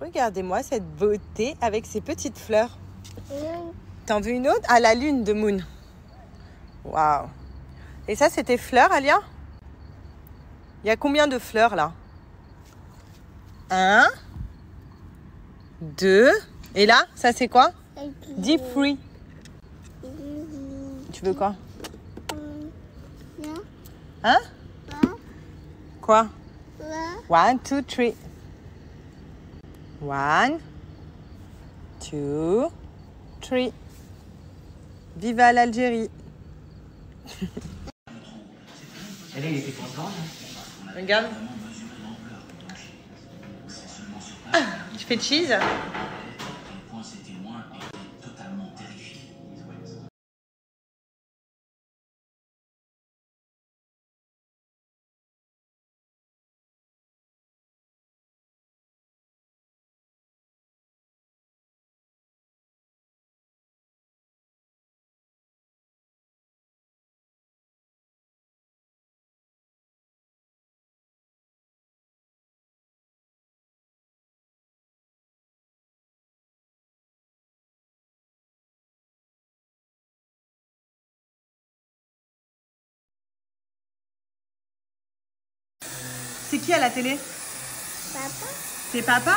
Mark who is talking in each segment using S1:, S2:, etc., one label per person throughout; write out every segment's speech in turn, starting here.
S1: Regardez-moi cette beauté avec ses petites fleurs. T'en veux une autre? Ah, la lune de Moon. Waouh. Et ça, c'est tes fleurs, Alia? Il y a combien de fleurs, là? 1, 2. Et là, ça, c'est quoi? Deep Free. Tu veux quoi? Hein? Quoi? 1, 2, 3. 1, 2, 3. Viva l'Algérie.
S2: Elle était contente.
S1: Regarde. Tu fais cheese? C'est qui à la télé?
S3: Papa.
S1: C'est papa?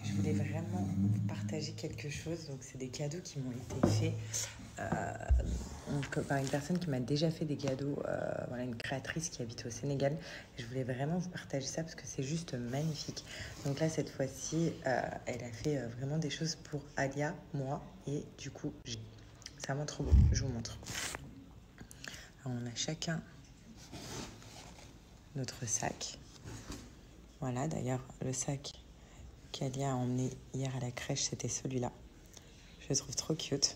S1: Je voulais vraiment vous partager quelque chose. Donc, c'est des cadeaux qui m'ont été faits par une personne qui m'a déjà fait des cadeaux. Voilà, une créatrice qui habite au Sénégal. Je voulais vraiment vous partager ça parce que c'est juste magnifique. Donc là, cette fois-ci, elle a fait vraiment des choses pour Alia, moi et du coup, c'est vraiment trop beau. Je vous montre. Alors, on a chacun notre sac. Voilà, d'ailleurs, le sac qu'Alia a emmené hier à la crèche, c'était celui-là. Je le trouve trop cute.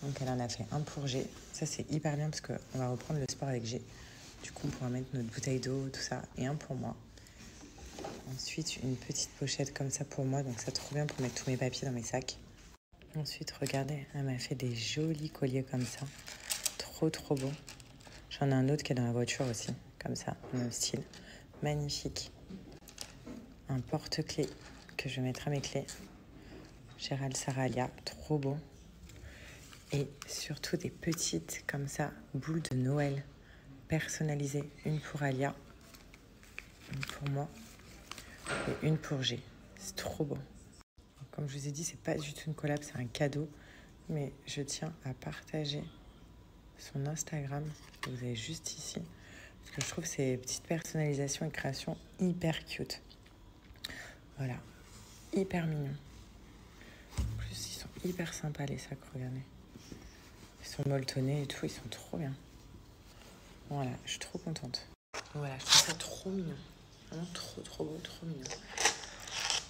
S1: Donc, elle en a fait un pour G. Ça, c'est hyper bien parce qu'on va reprendre le sport avec G. Du coup, on pourra mettre notre bouteille d'eau, tout ça. Et un pour moi. Ensuite, une petite pochette comme ça pour moi. Donc, ça, trop bien pour mettre tous mes papiers dans mes sacs. Ensuite, regardez, elle m'a fait des jolis colliers comme ça. Trop, trop beau. J'en ai un autre qui est dans la voiture aussi. Comme ça, même style. Magnifique. Un porte-clés que je vais mettre à mes clés. Gérald Saralia, trop beau. Et surtout des petites, comme ça, boules de Noël personnalisées. Une pour Alia, une pour moi et une pour G. C'est trop beau. Comme je vous ai dit, c'est pas du tout une collab, c'est un cadeau. Mais je tiens à partager son Instagram. Vous avez juste ici. Parce que je trouve ces petites personnalisations et créations hyper cute. Voilà, hyper mignon. En plus, ils sont hyper sympas les sacs, regardez. Ils sont molletonnés et tout, ils sont trop bien. Voilà, je suis trop contente. Voilà, je trouve ça trop mignon. Vraiment trop, trop beau, trop mignon.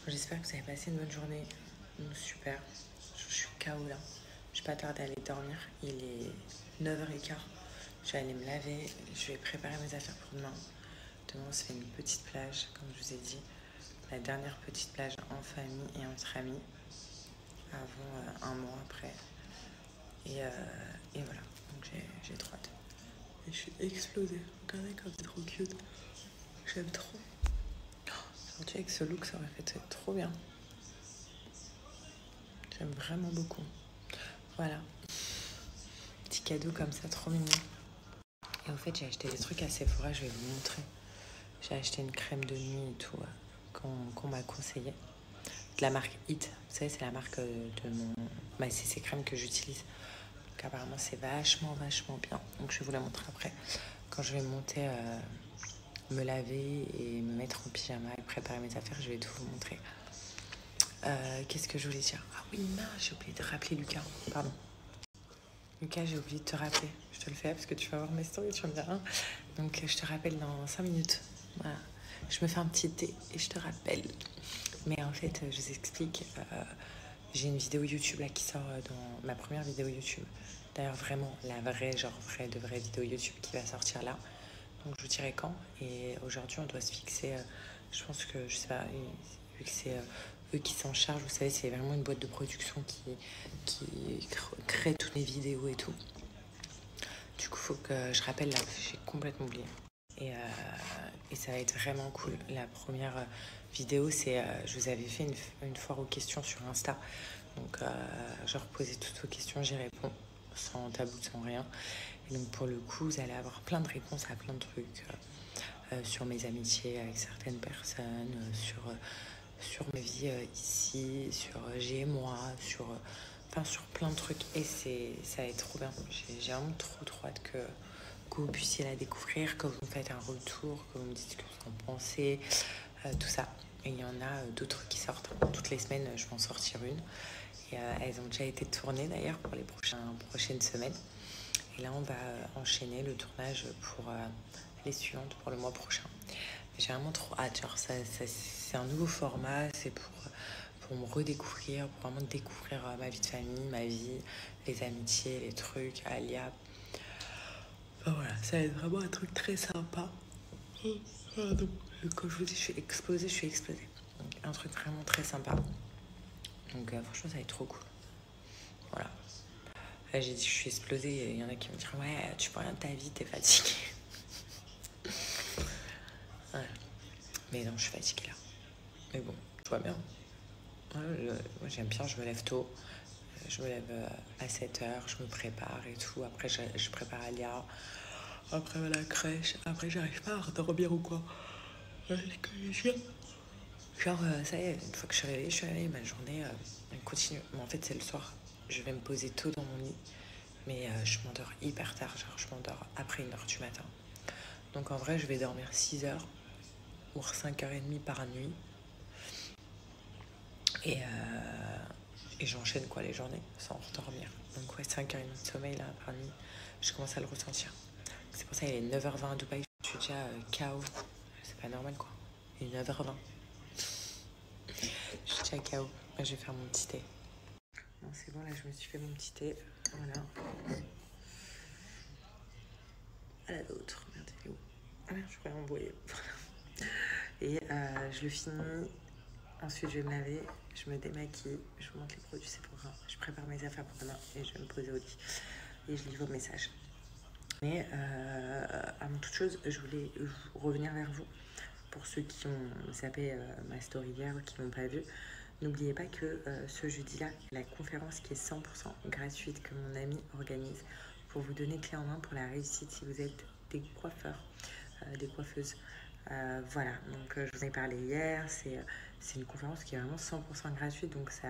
S1: J'espère que vous avez passé une bonne journée. Super. Je suis KO là. Je vais pas tarder à aller dormir. Il est 9h15. Je vais aller me laver. Je vais préparer mes affaires pour demain. Demain, on se fait une petite plage, comme je vous ai dit. La dernière petite plage en famille et entre amis avant un mois après. Et voilà, donc j'ai trop hâte. Et je suis explosée. Regardez comme c'est trop cute. J'aime trop. Sorti avec ce look, ça aurait fait trop bien. J'aime vraiment beaucoup. Voilà. Petit cadeau comme ça, trop mignon. Et en fait, j'ai acheté des trucs à Sephora, je vais vous montrer. J'ai acheté une crème de nuit et tout qu'on m'a conseillé. De la marque It. Vous savez, c'est la marque de mon... Bah, c'est ces crèmes que j'utilise. Donc apparemment, c'est vachement bien. Donc je vais vous la montrer après. Quand je vais monter, me laver et me mettre en pyjama et préparer mes affaires, je vais tout vous montrer. Qu'est-ce que je voulais dire? Ah oui, mince, j'ai oublié de rappeler Lucas. Pardon. Lucas, j'ai oublié de te rappeler. Je te le fais parce que tu vas voir mes stories, tu vas me dire. Hein. Donc je te rappelle dans 5 minutes. Voilà. Je me fais un petit thé et je te rappelle. Mais en fait, je vous explique, j'ai une vidéo YouTube là qui sort dans ma première vidéo YouTube. D'ailleurs, vraiment, la vraie, genre de vraie vidéo YouTube qui va sortir là. Donc, je vous dirai quand. Et aujourd'hui, on doit se fixer, je pense que, je sais pas, vu que c'est eux qui s'en chargent, vous savez, c'est vraiment une boîte de production qui crée toutes les vidéos et tout. Du coup, il faut que je rappelle là, j'ai complètement oublié. Et ça va être vraiment cool. La première vidéo, c'est je vous avais fait une foire aux questions sur Insta. Donc, je reposais toutes vos questions, j'y réponds sans tabou, sans rien. Et donc, pour le coup, vous allez avoir plein de réponses à plein de trucs sur mes amitiés avec certaines personnes, sur ma vie ici, sur G et moi, sur plein de trucs. Et ça va être trop bien. J'ai vraiment trop hâte que vous puissiez la découvrir, que vous me faites un retour, que vous me dites ce que vous en pensez, tout ça. Et il y en a d'autres qui sortent. Toutes les semaines, je vais en sortir une. Et elles ont déjà été tournées d'ailleurs pour les prochaines semaines. Et là, on va enchaîner le tournage pour les suivantes pour le mois prochain. J'ai vraiment trop hâte. Genre, c'est un nouveau format. C'est pour me redécouvrir, pour vraiment découvrir ma vie de famille, ma vie, les amitiés, les trucs, Alia. Enfin, voilà, ça va être vraiment un truc très sympa. Pardon. Quand je vous dis je suis explosée, je suis explosée. Donc, un truc vraiment très sympa. Donc franchement, ça va être trop cool. Voilà. Là, j'ai dit je suis explosée. Il y en a qui me diront ouais, tu vois rien de ta vie, t'es fatiguée. Ouais. Mais non, je suis fatiguée là. Mais bon, tout va bien. Ouais, moi, j'aime bien, je me lève tôt. Je me lève à 7h, je me prépare et tout. Après, je prépare Alia. Après, la crèche. Après, j'arrive pas à redormir ou quoi. Genre, ça y est, une fois que je suis réveillée, ma journée, elle continue. Mais en fait, c'est le soir. Je vais me poser tôt dans mon lit. Mais je m'endors hyper tard. Genre, je m'endors après 1h du matin. Donc, en vrai, je vais dormir 6h ou 5h30 par nuit. Et j'enchaîne quoi les journées sans redormir. Donc ouais, 5h30 de sommeil là par nuit, je commence à le ressentir. C'est pour ça qu'il est 9h20 à Dubaï, je suis déjà KO. C'est pas normal quoi. Il est 9h20. Je suis déjà KO. Là, je vais faire mon petit thé. Bon, c'est bon, là je me suis fait mon petit thé. Voilà. À la vôtre. Merde, il est où? Ah merde, je pourrais m'embrouiller. Et je le finis. Ensuite, je vais me laver, je me démaquille, je vous montre les produits, c'est pour rien. Je prépare mes affaires pour demain et je vais me poser au lit. Et je lis vos messages. Mais avant toute chose, je voulais revenir vers vous. Pour ceux qui ont zappé ma story hier ou qui ne l'ont pas vue, n'oubliez pas que ce jeudi-là, la conférence qui est 100% gratuite que mon ami organise pour vous donner clé en main pour la réussite si vous êtes des coiffeurs, des coiffeuses. Voilà, donc je vous en ai parlé hier, c'est une conférence qui est vraiment 100% gratuite, donc ça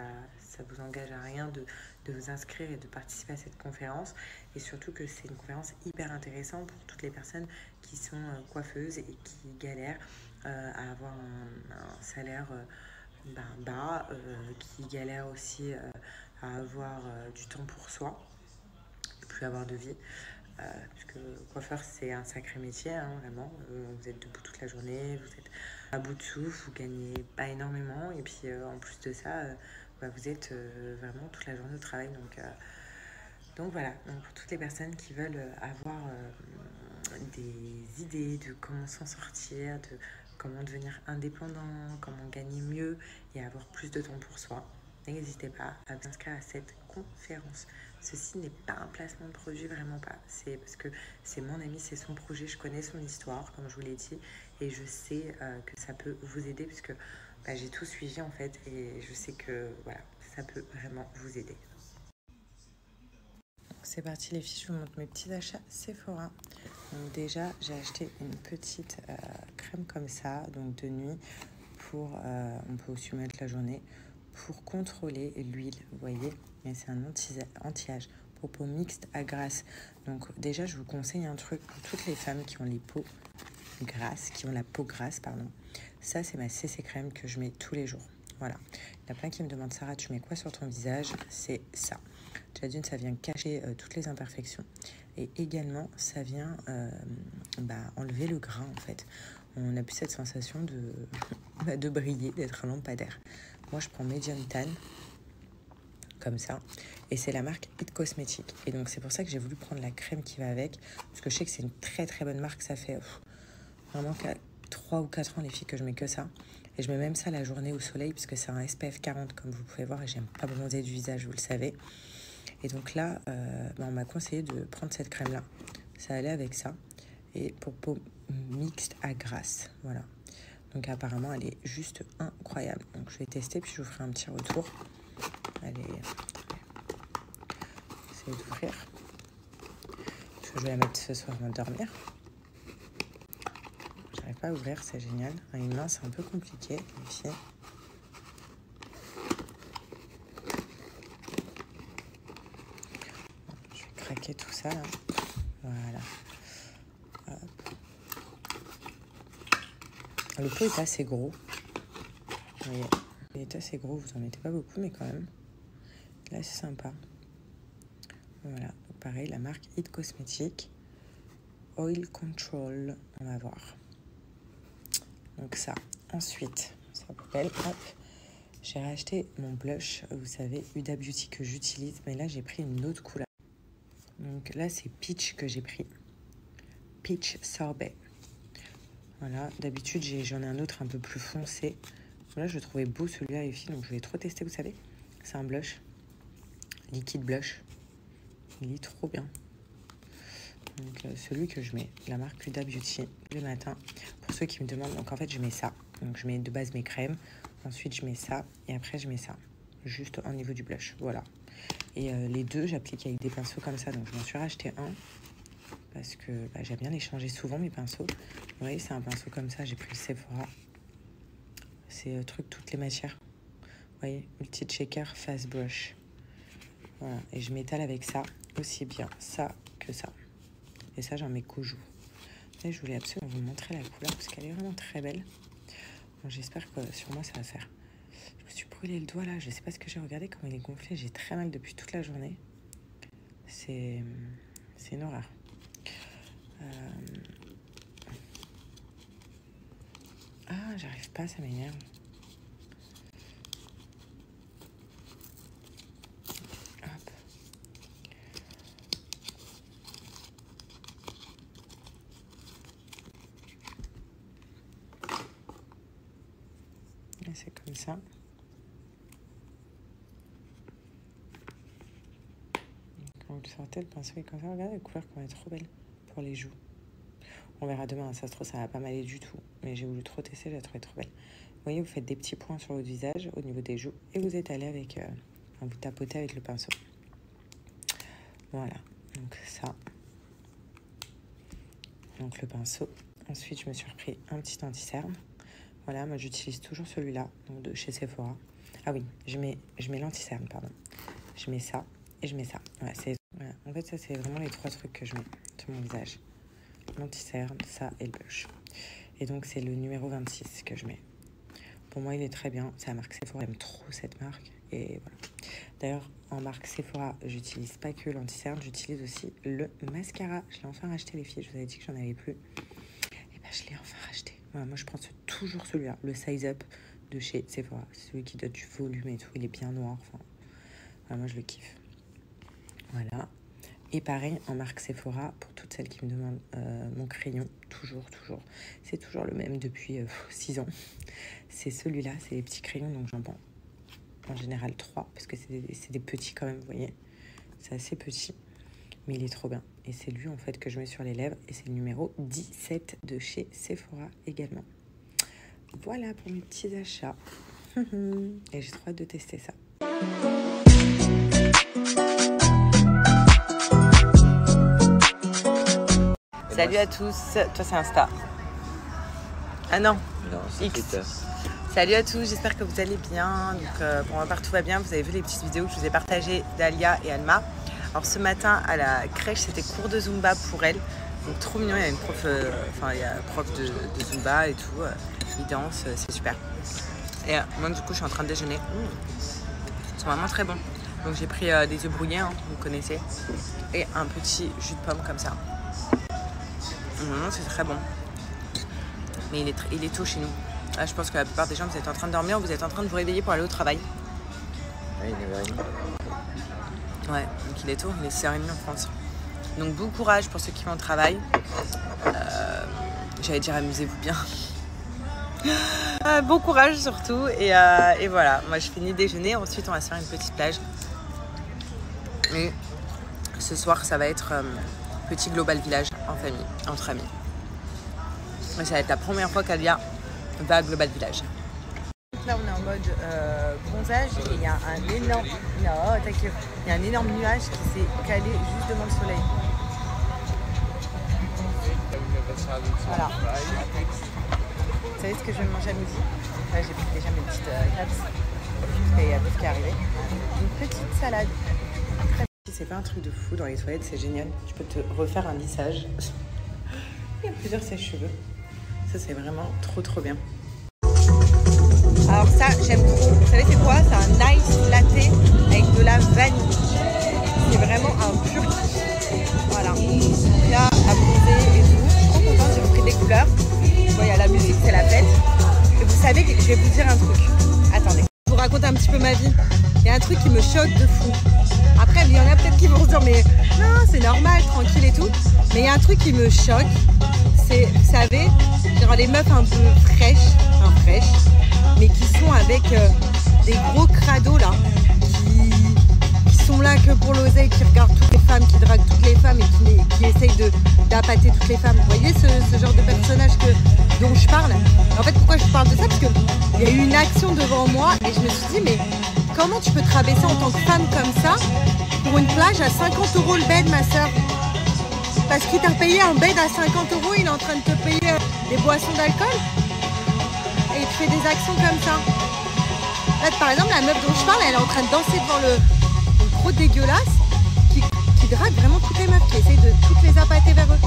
S1: vous engage à rien de vous inscrire et de participer à cette conférence, et surtout que c'est une conférence hyper intéressante pour toutes les personnes qui sont coiffeuses et qui galèrent à avoir un salaire bas, qui galèrent aussi à avoir du temps pour soi, plus avoir de vie. Parce que coiffeur c'est un sacré métier, hein, vraiment. Vous êtes debout toute la journée, vous êtes à bout de souffle, vous gagnez pas énormément et puis en plus de ça, vous êtes vraiment toute la journée au travail. Donc voilà, donc pour toutes les personnes qui veulent avoir des idées de comment s'en sortir, de comment devenir indépendant, comment gagner mieux et avoir plus de temps pour soi, n'hésitez pas à vous inscrire à cette conférence. Ceci n'est pas un placement de produit, vraiment pas. C'est parce que c'est mon ami, c'est son projet, je connais son histoire, comme je vous l'ai dit, et je sais que ça peut vous aider puisque j'ai tout suivi en fait et je sais que voilà, ça peut vraiment vous aider. C'est parti les filles, je vous montre mes petits achats Sephora. Donc déjà, j'ai acheté une petite crème comme ça, donc de nuit, pour, on peut aussi mettre la journée, pour contrôler l'huile, vous voyez. Mais c'est un anti-âge pour peau mixte à grasse. Donc déjà, je vous conseille un truc pour toutes les femmes qui ont les peaux grasses, qui ont la peau grasse, pardon. Ça, c'est ma CC crème que je mets tous les jours. Voilà. Il y a plein qui me demandent, Sarah, tu mets quoi sur ton visage? C'est ça. Déjà d'une, ça vient cacher toutes les imperfections. Et également, ça vient enlever le grain, en fait. On a plus cette sensation de briller, d'être un lampadaire. Moi, je prends Medium Tan, comme ça. Et c'est la marque It Cosmetics. Et donc, c'est pour ça que j'ai voulu prendre la crème qui va avec. Parce que je sais que c'est une très, très bonne marque. Ça fait vraiment 3 ou 4 ans, les filles, que je mets que ça. Et je mets même ça la journée au soleil, puisque c'est un SPF 40, comme vous pouvez voir. Et j'aime pas bronzer du visage, vous le savez. Et donc là, on m'a conseillé de prendre cette crème-là. Ça allait avec ça. et pour peau mixte à grasse. Voilà. Donc apparemment, elle est juste incroyable. Donc je vais tester, puis je vous ferai un petit retour. Allez, essayez d'ouvrir. Parce que je vais la mettre ce soir avant de dormir. J'arrive pas à ouvrir, c'est génial. À une main, c'est un peu compliqué, les filles. Je vais craquer tout ça, là. Voilà. Hop. Le pot est assez gros. Vous voyez, il est assez gros, vous en mettez pas beaucoup, mais quand même. Là, c'est sympa. Voilà, donc pareil, la marque It Cosmetics. Oil Control, on va voir. Donc ça. Ensuite, sa poubelle, hop. J'ai racheté mon blush, vous savez, Huda Beauty que j'utilise, mais là, j'ai pris une autre couleur. Donc là, c'est Peach que j'ai pris. Peach Sorbet. Voilà, d'habitude, j'en ai un autre un peu plus foncé. Là, je le trouvais beau celui-là, les filles, donc je vais trop tester, vous savez. C'est un blush, liquide blush. Il est trop bien. Donc, celui que je mets, la marque Huda Beauty, le matin. Pour ceux qui me demandent, donc en fait, je mets ça. Donc, je mets de base mes crèmes. Ensuite, je mets ça. Et après, je mets ça. Juste au niveau du blush. Voilà. Et les deux, j'applique avec des pinceaux comme ça. Donc, je m'en suis racheté un. Parce que j'aime bien les changer souvent, mes pinceaux. Vous voyez, c'est un pinceau comme ça. J'ai pris le Sephora. C'est truc toutes les matières. Vous voyez, Multi Shaker Fast Brush. Voilà. Et je m'étale avec ça. Aussi bien ça que ça. Et ça, j'en mets qu'au jour. Et je voulais absolument vous montrer la couleur parce qu'elle est vraiment très belle. Bon, j'espère que sur moi, ça va faire. Je me suis brûlé le doigt là. Je sais pas ce que j'ai. Regardé comment il est gonflé. J'ai très mal depuis toute la journée. C'est une horreur. Ah, j'arrive pas, ça m'énerve. Hop. Et c'est comme ça. Quand vous le sortez, le pinceau est comme ça. Regardez la couleur, comment elle est trop belle pour les joues. On verra demain, ça se trouve, ça va pas m'aller du tout. Mais j'ai voulu trop tester, je la trouvais trop belle. Vous voyez, vous faites des petits points sur votre visage, au niveau des joues. Et vous étalez avec... vous tapotez avec le pinceau. Voilà, donc ça. Donc le pinceau. Ensuite, je me suis repris un petit anti-cerne. Voilà, moi j'utilise toujours celui-là, donc de chez Sephora. Ah oui, je mets l'anti-cerne, pardon. Je mets ça et je mets ça. Voilà, voilà. En fait, ça, c'est vraiment les trois trucs que je mets sur mon visage. L'anti-cerne, ça et le blush. Et donc, c'est le numéro 26 que je mets. Pour moi, il est très bien. C'est la marque Sephora. J'aime trop cette marque. Et voilà. D'ailleurs, en marque Sephora, j'utilise pas que l'anti-cerne. J'utilise aussi le mascara. Je l'ai enfin racheté, les filles. Je vous avais dit que j'en avais plus. Et ben, je l'ai enfin racheté. Voilà, moi, je prends toujours celui-là. Le Size Up de chez Sephora. C'est celui qui donne du volume et tout. Il est bien noir. Enfin, voilà, moi, je le kiffe. Voilà. Et pareil, en marque Sephora, pour toutes celles qui me demandent mon crayon, toujours. C'est toujours le même depuis 6 ans. C'est celui-là, c'est les petits crayons, donc j'en prends en général 3, parce que c'est des petits quand même, vous voyez. C'est assez petit, mais il est trop bien. Et c'est lui, en fait, que je mets sur les lèvres, et c'est le numéro 17 de chez Sephora également. Voilà pour mes petits achats. Et j'ai trop hâte de tester ça. Salut à tous, toi c'est Insta. Ah non, X. Salut à tous, j'espère que vous allez bien. Donc pour ma part tout va bien, vous avez vu les petites vidéos que je vous ai partagées d'Alia et Alma. Alors ce matin à la crèche c'était cours de Zumba pour elles. Donc trop mignon, il y a une prof, il y a un prof de Zumba et tout, ils dansent, c'est super. Et moi du coup je suis en train de déjeuner. Ils sont vraiment très bons. Donc j'ai pris des œufs brouillés, hein, vous connaissez, et un petit jus de pomme comme ça. C'est très bon. Mais il est tôt chez nous. Là, je pense que la plupart des gens, vous êtes en train de dormir ou vous êtes en train de vous réveiller pour aller au travail.
S2: Oui, il est 9h30.
S1: Ouais, donc il est tôt, il est 6h30 en France. Donc bon courage pour ceux qui vont au travail. J'allais dire amusez-vous bien. Bon courage surtout. Et voilà, moi je finis déjeuner. Ensuite, on va se faire une petite plage. Et ce soir, ça va être petit global village en famille, entre amis. Et ça va être la première fois qu'Alia va à Global Village.
S3: Là, on est en mode bronzage et il y a un énorme, il y a un énorme nuage qui s'est calé juste devant le soleil. Voilà. Vous savez ce que je vais manger à midi? Là, j'ai pris déjà mes petites crêpes. Et il y a tout ce qui est arrivé. Une petite salade.
S1: C'est pas un truc de fou dans les toilettes, c'est génial. Tu peux te refaire un lissage. Il y a plusieurs sèche-cheveux. Ça, c'est vraiment trop bien.
S3: Alors ça, j'aime trop. Vous savez c'est quoi? C'est un ice latte avec de la vanille. C'est vraiment un pur kiff. Voilà. Là, à bronzer et tout. Je suis trop contente, j'ai repris des couleurs. Bon, il y a la musique, c'est la fête. Et vous savez que je vais vous dire un truc. Attendez. Je vous raconte un petit peu ma vie. Il y a un truc qui me choque de fou. Après, il y en a peut-être qui vont se dire, mais non, c'est normal, tranquille et tout. Mais il y a un truc qui me choque. C'est, vous savez, genre les meufs un peu fraîches, mais qui sont avec des gros crados là, qui sont là que pour l'oseille, qui regardent toutes les femmes, qui draguent toutes les femmes et qui essayent d'appâter toutes les femmes. Vous voyez ce genre de personnage dont je parle? En fait, pourquoi je parle de ça? Parce qu'il y a eu une action devant moi et je me suis dit, mais comment tu peux te rabaisser en tant que femme comme ça pour une plage à 50 € le bed, ma soeur? Parce qu'il t'a payé un bed à 50 €, il est en train de te payer des boissons d'alcool et il te fait des actions comme ça. Là, par exemple, la meuf dont je parle, elle est en train de danser devant le gros dégueulasse qui drague vraiment toutes les meufs, qui essaye de toutes les appâter vers eux.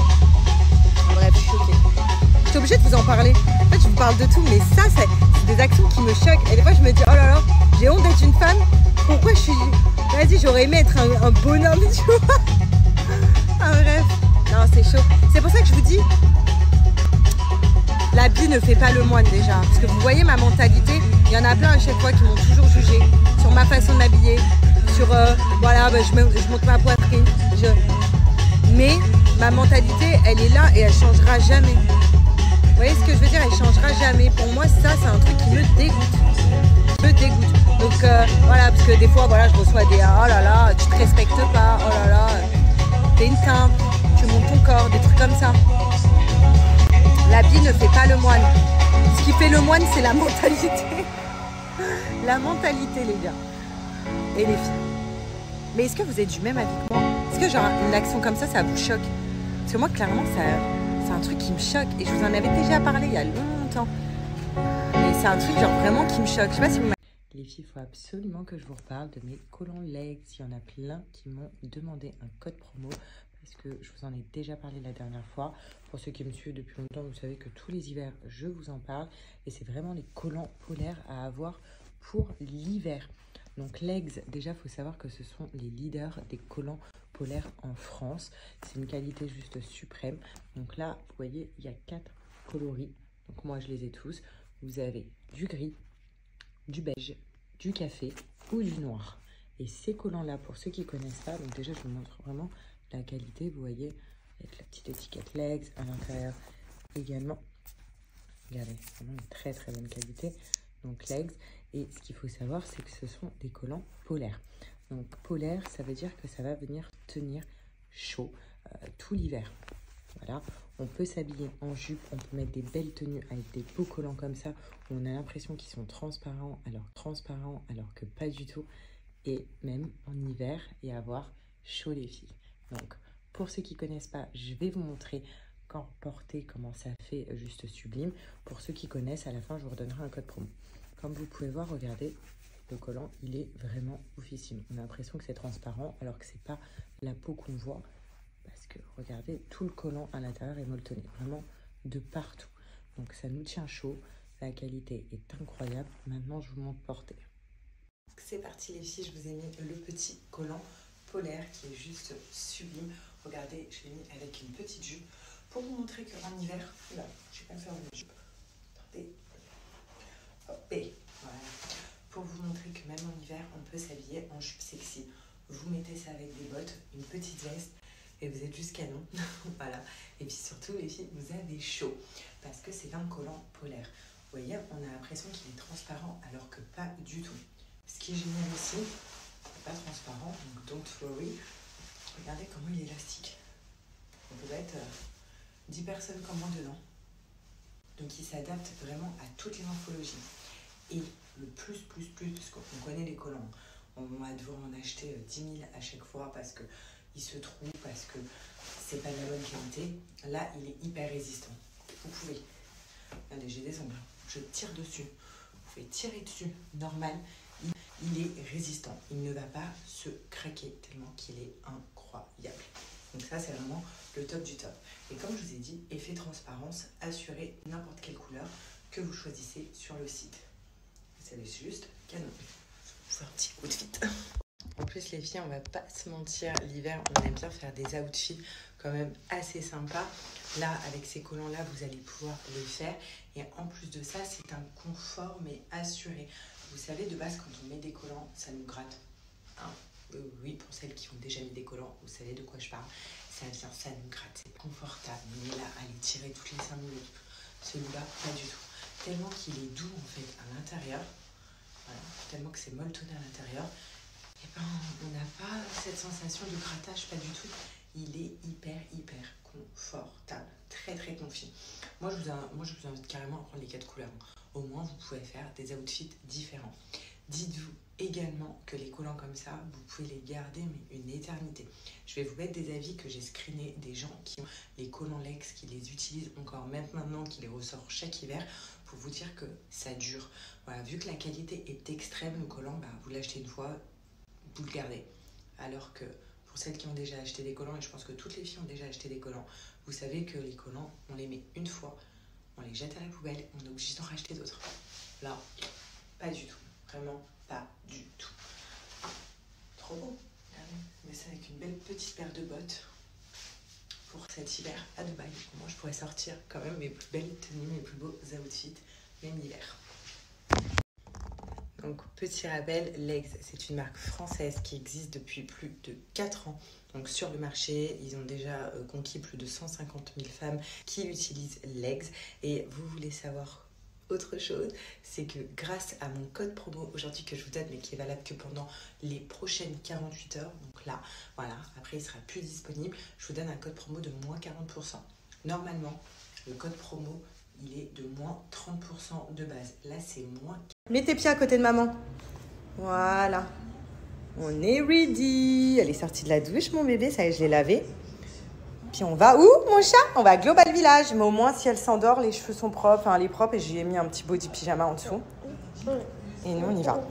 S3: Bref, je suis choquée. Je suis obligée de vous en parler. En fait, je vous parle de tout, mais ça, c'est des actions qui me choquent. Et des fois, je me dis, oh là là, j'ai honte d'être une femme. Pourquoi je suis... Vas-y, j'aurais aimé être un bonhomme, tu vois. Ah, bref. Non, c'est chaud. C'est pour ça que je vous dis, l'habit ne fait pas le moine déjà. Parce que vous voyez ma mentalité, il y en a plein à chaque fois qui m'ont toujours jugée sur ma façon de m'habiller, sur, voilà, bah, je monte ma poitrine. Mais ma mentalité, elle est là et elle changera jamais. Vous voyez ce que je veux dire? Elle changera jamais. Pour moi, ça, c'est un truc qui me dégoûte. Donc, voilà, parce que des fois, voilà, je reçois des « oh là là, tu te respectes pas, oh là là, t'es une timbre, tu montes ton corps », des trucs comme ça. L'habit ne fait pas le moine. Ce qui fait le moine, c'est la mentalité. La mentalité, les gars. Et les filles. Mais est-ce que vous êtes du même avis que moi? Est-ce que genre une action comme ça vous choque? Parce que moi, clairement, c'est un truc qui me choque. Et je vous en avais déjà parlé il y a longtemps. Et c'est un truc genre vraiment qui me choque. Je sais pas si vous...
S1: Les filles, il faut absolument que je vous reparle de mes collants legs. Il y en a plein qui m'ont demandé un code promo. Parce que je vous en ai déjà parlé la dernière fois. Pour ceux qui me suivent depuis longtemps, vous savez que tous les hivers, je vous en parle. Et c'est vraiment les collants polaires à avoir pour l'hiver. Donc legs, déjà, il faut savoir que ce sont les leaders des collants polaires en France. C'est une qualité juste suprême. Donc là, vous voyez, il y a 4 coloris. Donc moi, je les ai tous. Vous avez du gris, du beige, du café ou du noir. Et ces collants-là, pour ceux qui ne connaissent pas, donc déjà, je vous montre vraiment la qualité, vous voyez, avec la petite étiquette legs à l'intérieur également. Regardez, vraiment une très bonne qualité. Donc legs. Et ce qu'il faut savoir, c'est que ce sont des collants polaires. Donc polaire, ça veut dire que ça va venir tenir chaud tout l'hiver. Voilà. On peut s'habiller en jupe, on peut mettre des belles tenues avec des beaux collants comme ça, où on a l'impression qu'ils sont transparents alors que pas du tout. Et même en hiver, et avoir chaud les filles. Donc, pour ceux qui ne connaissent pas, je vais vous montrer quand porter, comment ça fait juste sublime. Pour ceux qui connaissent, à la fin, je vous redonnerai un code promo. Comme vous pouvez voir, regardez, le collant, il est vraiment oufissime. On a l'impression que c'est transparent, alors que c'est pas la peau qu'on voit. Parce que, regardez, tout le collant à l'intérieur est molletonné, vraiment de partout. Donc, ça nous tient chaud. La qualité est incroyable. Maintenant, je vous montre porter. C'est parti les filles, je vous ai mis le petit collant polaire qui est juste sublime. Regardez, je l'ai mis avec une petite jupe pour vous montrer qu'en hiver, là, je vais pas faire une jupe. Attendez. Hop, et voilà. Pour vous montrer que même en hiver, on peut s'habiller en jupe sexy. Vous mettez ça avec des bottes, une petite veste et vous êtes juste canon. Voilà. Et puis surtout les filles, vous avez chaud parce que c'est un collant polaire. Vous voyez, on a l'impression qu'il est transparent alors que pas du tout. Ce qui est génial aussi, c'est pas transparent, donc don't worry. Regardez comment il est élastique. On peut mettre 10 personnes comme moi dedans. Donc, il s'adapte vraiment à toutes les morphologies. Et le plus, parce qu'on connaît les collants. On va devoir en acheter 10 000 à chaque fois parce qu'il se trouve, parce que c'est pas de la bonne qualité. Là, il est hyper résistant. Vous pouvez. Regardez, j'ai des ongles. Je tire dessus. Vous pouvez tirer dessus. Normal. Il est résistant. Il ne va pas se craquer tellement qu'il est incroyable. Donc ça, c'est vraiment le top du top. Et comme je vous ai dit, effet transparence, assurez n'importe quelle couleur que vous choisissez sur le site. C'est juste canon. C'est un petit outfit. En plus, les filles, on va pas se mentir, l'hiver, on aime bien faire des outfits quand même assez sympas. Là, avec ces collants-là, vous allez pouvoir les faire. Et en plus de ça, c'est un confort, mais assuré. Vous savez, de base, quand on met des collants, ça nous gratte. Hein, oui, pour celles qui ont déjà mis des collants, vous savez de quoi je parle. Ça vient, ça nous gratte, c'est confortable. On est là à les tirer toutes les 5 minutes. Celui-là, pas du tout. Tellement qu'il est doux, en fait, à l'intérieur. Voilà, tellement que c'est molletonné à l'intérieur. Et ben, on n'a pas cette sensation de grattage, pas du tout. Il est hyper confortable. Très confi. Moi, je vous invite carrément à prendre les 4 couleurs. Au moins, vous pouvez faire des outfits différents. Dites-vous également que les collants comme ça, vous pouvez les garder mais une éternité. Je vais vous mettre des avis que j'ai screenés des gens qui ont les collants Legs, qui les utilisent encore même maintenant, qui les ressortent chaque hiver, pour vous dire que ça dure. Voilà, vu que la qualité est extrême, le collant, bah, vous l'achetez une fois, vous le gardez. Alors que pour celles qui ont déjà acheté des collants, et je pense que toutes les filles ont déjà acheté des collants, vous savez que les collants, on les met une fois, on les jette à la poubelle, on est obligé d'en racheter d'autres. Là, pas du tout. Vraiment pas du tout. Trop beau. Mais c'est avec une belle petite paire de bottes pour cet hiver à Dubaï. Moi, je pourrais sortir quand même mes plus belles tenues, mes plus beaux outfits, même l'hiver. Donc, petit rappel, Legs, c'est une marque française qui existe depuis plus de 4 ans. Donc, sur le marché, ils ont déjà conquis plus de 150 000 femmes qui utilisent Legs. Et vous voulez savoir autre chose, c'est que grâce à mon code promo aujourd'hui que je vous donne, mais qui est valable que pendant les prochaines 48 heures, donc là, voilà, après il sera plus disponible, je vous donne un code promo de moins 40%. Normalement, le code promo, il est de moins 30% de base. Là, c'est moins... Mets tes pieds à côté de maman. Voilà. On est ready. Elle est sortie de la douche, mon bébé, ça y est, je l'ai lavé. Puis on va où, mon chat? On va à Global Village. Mais au moins, si elle s'endort, les cheveux sont propres. Enfin, elle est propre et j'ai mis un petit body pyjama en dessous. Et nous, on y va.